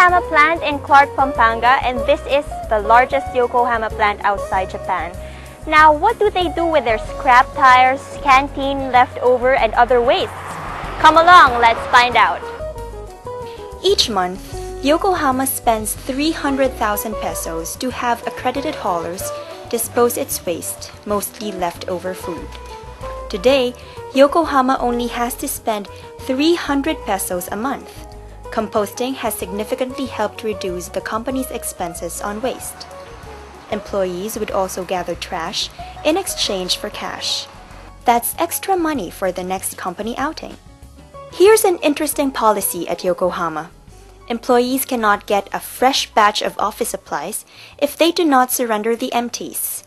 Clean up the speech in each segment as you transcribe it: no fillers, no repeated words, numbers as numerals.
Yokohama plant in Clark, Pampanga, and this is the largest Yokohama plant outside Japan. Now, what do they do with their scrap tires, canteen, leftover, and other wastes? Come along, let's find out. Each month, Yokohama spends 300,000 pesos to have accredited haulers dispose its waste, mostly leftover food. Today, Yokohama only has to spend 300 pesos a month. Composting has significantly helped reduce the company's expenses on waste. Employees would also gather trash in exchange for cash. That's extra money for the next company outing. Here's an interesting policy at Yokohama. Employees cannot get a fresh batch of office supplies if they do not surrender the empties.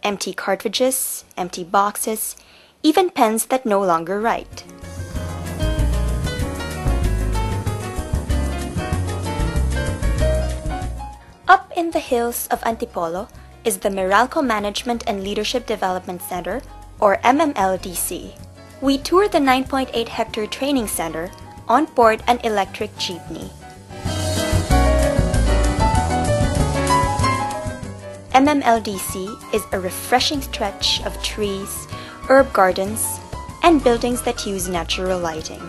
Empty cartridges, empty boxes, even pens that no longer write. Up in the hills of Antipolo is the Meralco Management and Leadership Development Center, or MMLDC. We toured the 9.8-hectare training center on board an electric jeepney. MMLDC is a refreshing stretch of trees, herb gardens, and buildings that use natural lighting.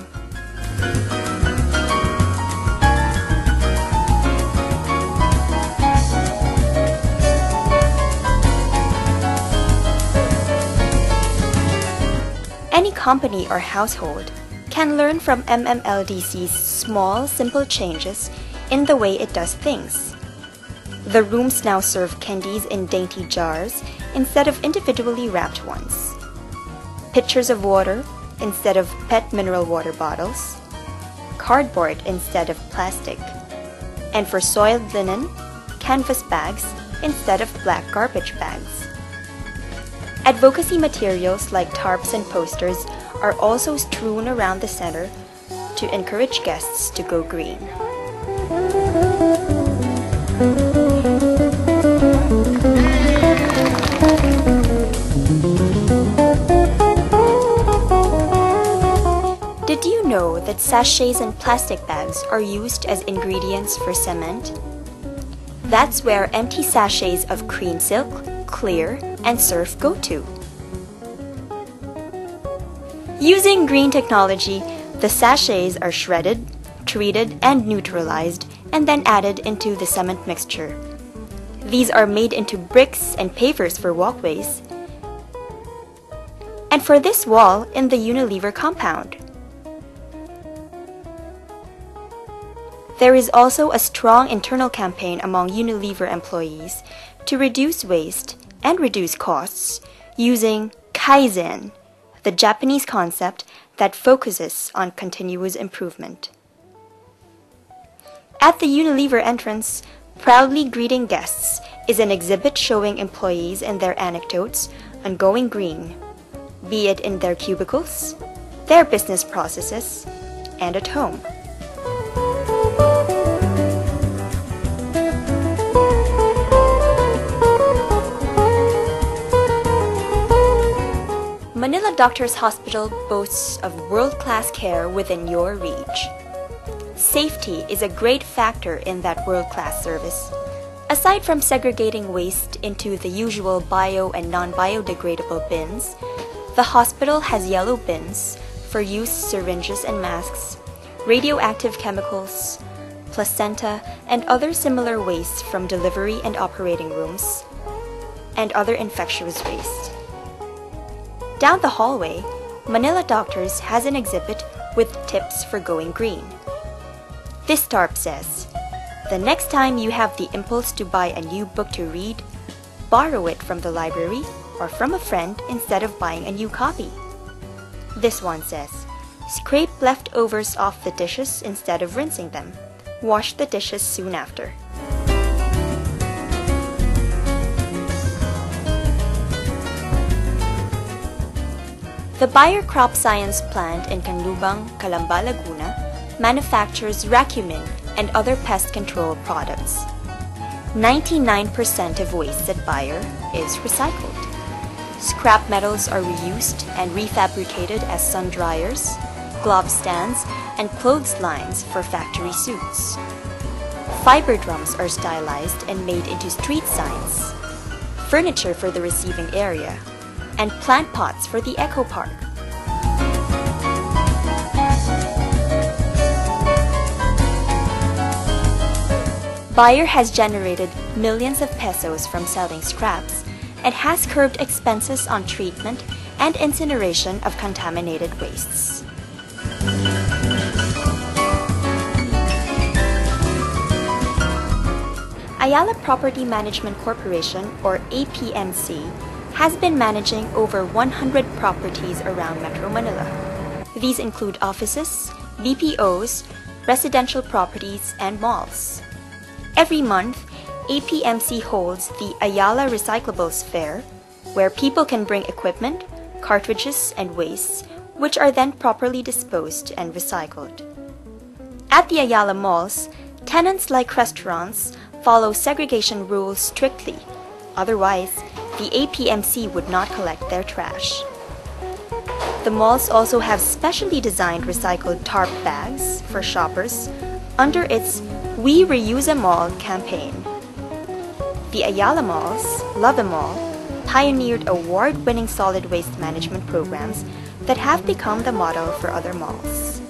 Any company or household can learn from MMLDC's small, simple changes in the way it does things. The rooms now serve candies in dainty jars instead of individually wrapped ones. Pitchers of water instead of PET mineral water bottles. Cardboard instead of plastic. And for soiled linen, canvas bags instead of black garbage bags. Advocacy materials like tarps and posters are also strewn around the center to encourage guests to go green. Did you know that sachets and plastic bags are used as ingredients for cement? That's where empty sachets of Green Silk, Clear, and Surf go to. Using green technology, the sachets are shredded, treated, and neutralized, and then added into the cement mixture. These are made into bricks and pavers for walkways, and for this wall in the Unilever compound. There is also a strong internal campaign among Unilever employees to reduce waste and reduce costs using Kaizen, the Japanese concept that focuses on continuous improvement. At the Unilever entrance, proudly greeting guests is an exhibit showing employees and their anecdotes on going green, be it in their cubicles, their business processes, and at home. Manila Doctors Hospital boasts of world-class care within your reach. Safety is a great factor in that world-class service. Aside from segregating waste into the usual bio and non-biodegradable bins, the hospital has yellow bins for used syringes and masks, radioactive chemicals, placenta, and other similar waste from delivery and operating rooms, and other infectious waste. Down the hallway, Manila Doctors has an exhibit with tips for going green. This tarp says, "The next time you have the impulse to buy a new book to read, borrow it from the library or from a friend instead of buying a new copy." This one says, "Scrape leftovers off the dishes instead of rinsing them. Wash the dishes soon after." The Bayer Crop Science plant in Canlubang, Calamba, Laguna manufactures Racumin and other pest control products. 99% of waste at Bayer is recycled. Scrap metals are reused and refabricated as sun dryers, glove stands, and clotheslines for factory suits. Fiber drums are stylized and made into street signs, furniture for the receiving area, and plant pots for the eco park. Bayer has generated millions of pesos from selling scraps and has curbed expenses on treatment and incineration of contaminated wastes. Ayala Property Management Corporation, or APMC, has been managing over 100 properties around Metro Manila. These include offices, BPOs, residential properties, and malls. Every month, APMC holds the Ayala Recyclables Fair, where people can bring equipment, cartridges, and wastes, which are then properly disposed and recycled. At the Ayala malls, tenants like restaurants follow segregation rules strictly. Otherwise, the APMC would not collect their trash. The malls also have specially designed recycled tarp bags for shoppers under its We Reuse a Mall campaign. The Ayala malls, Love a Mall, pioneered award-winning solid waste management programs that have become the model for other malls.